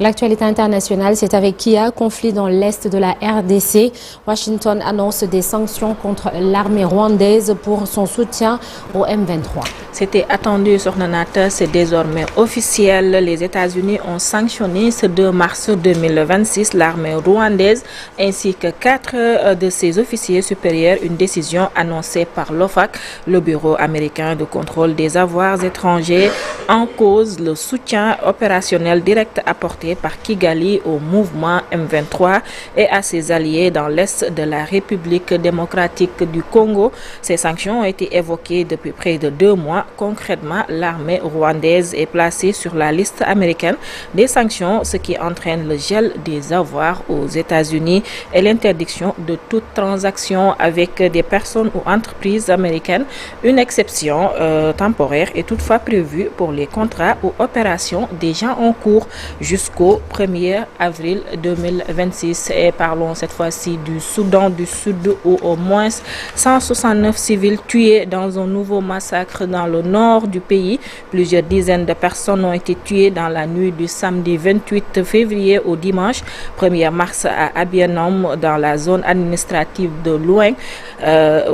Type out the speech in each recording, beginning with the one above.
L'actualité internationale, c'est avec Kia, conflit dans l'est de la RDC. Washington annonce des sanctions contre l'armée rwandaise pour son soutien au M23. C'était attendu sur Nanata, c'est désormais officiel. Les États-Unis ont sanctionné ce 2 mars 2026 l'armée rwandaise ainsi que 4 de ses officiers supérieurs, une décision annoncée par l'OFAC, le Bureau américain de contrôle des avoirs étrangers. En cause, le soutien opérationnel direct apporté par Kigali au mouvement M23 et à ses alliés dans l'est de la République démocratique du Congo. Ces sanctions ont été évoquées depuis près de 2 mois. Concrètement, l'armée rwandaise est placée sur la liste américaine des sanctions, ce qui entraîne le gel des avoirs aux États-Unis et l'interdiction de toute transaction avec des personnes ou entreprises américaines. Une exception temporaire est toutefois prévue pour les contrats ou opérations déjà en cours jusqu'au 1er avril 2026. Et parlons cette fois-ci du Soudan du Sud où au moins 169 civils tués dans un nouveau massacre dans le nord du pays. Plusieurs dizaines de personnes ont été tuées dans la nuit du samedi 28 février au dimanche 1er mars à Abianom dans la zone administrative de Louing,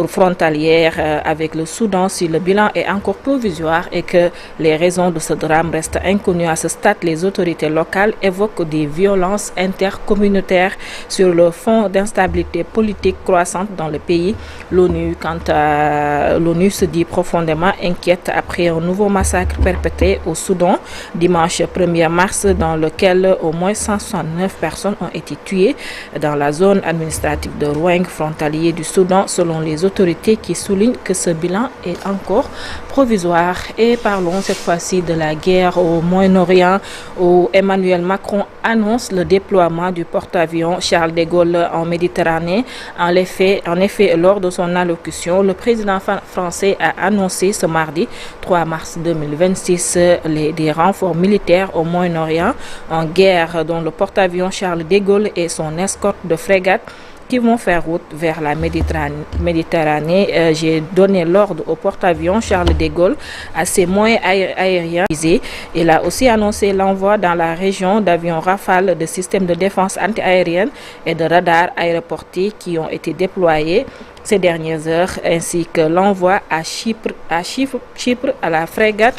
frontalière avec le Soudan. Si le bilan est encore provisoire et que les raisons de ce drame restent inconnues à ce stade, les autorités locales évoquent des violences intercommunautaires sur le fond d'instabilité politique croissante dans le pays. L'ONU se dit profondément inquiète après un nouveau massacre perpétré au Soudan dimanche 1er mars dans lequel au moins 169 personnes ont été tuées dans la zone administrative de Roueng, frontalier du Soudan, selon les autorités qui soulignent que ce bilan est encore provisoire. Et parlons cette fois-ci de la guerre au Moyen-Orient où Emmanuel Macron annonce le déploiement du porte-avions Charles de Gaulle en Méditerranée. En effet, lors de son allocution, le président français a annoncé ce mardi 3 mars 2026 des renforts militaires au Moyen-Orient en guerre dont le porte-avions Charles de Gaulle et son escorte de frégates qui vont faire route vers la Méditerranée. J'ai donné l'ordre au porte-avions Charles de Gaulle à ses moyens aériens. Il a aussi annoncé l'envoi dans la région d'avions Rafale, de systèmes de défense antiaérienne et de radars aéroportés qui ont été déployés ces dernières heures, ainsi que l'envoi à Chypre à la frégate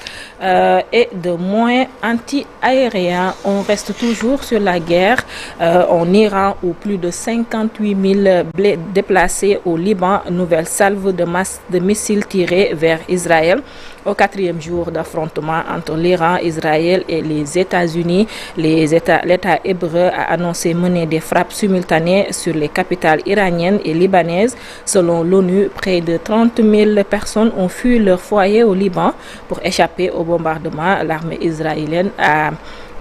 et de moyens anti-aériens. On reste toujours sur la guerre en Iran où plus de 58 000 déplacés au Liban, nouvelle salve de missiles tirés vers Israël. Au 4e jour d'affrontement entre l'Iran, Israël et les États-Unis, l'État hébreu a annoncé mener des frappes simultanées sur les capitales iraniennes et libanaises. Selon l'ONU, près de 30 000 personnes ont fui leur foyer au Liban pour échapper au bombardement. L'armée israélienne a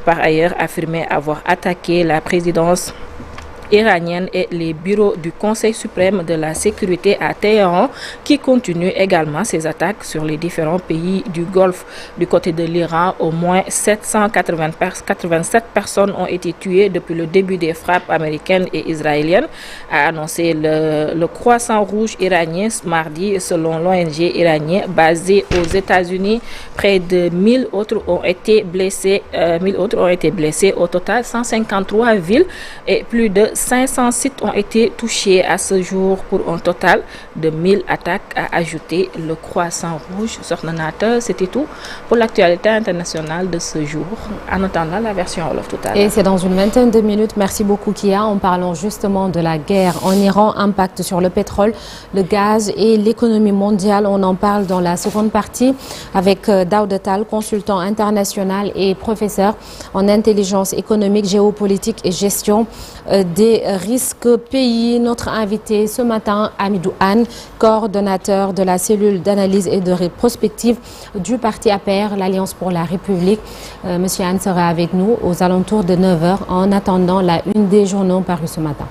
par ailleurs affirmé avoir attaqué la présidence iranienne et les bureaux du Conseil suprême de la sécurité à Téhéran qui continue également ses attaques sur les différents pays du Golfe. Du côté de l'Iran, au moins 787 personnes ont été tuées depuis le début des frappes américaines et israéliennes, a annoncé le Croissant Rouge iranien ce mardi. Selon l'ONG iranien basée aux États-Unis, près de 1000 autres ont été blessés. Au total, 153 villes et plus de 500 sites ont été touchés à ce jour pour un total de 1000 attaques, a ajouté le Croissant Rouge. Sornanata, c'était tout pour l'actualité internationale de ce jour. En attendant la version Wolof tout à l'heure. Et c'est dans une vingtaine de minutes. Merci beaucoup Kia. En parlant justement de la guerre en Iran, impact sur le pétrole, le gaz et l'économie mondiale. On en parle dans la seconde partie avec Daouda Tall, consultant international et professeur en intelligence économique, géopolitique et gestion des risques pays. Notre invité ce matin, Hamidou Anne, coordonnateur de la cellule d'analyse et de prospective du parti APR, l'Alliance pour la République. Monsieur Anne sera avec nous aux alentours de 9h en attendant la une des journaux parus ce matin.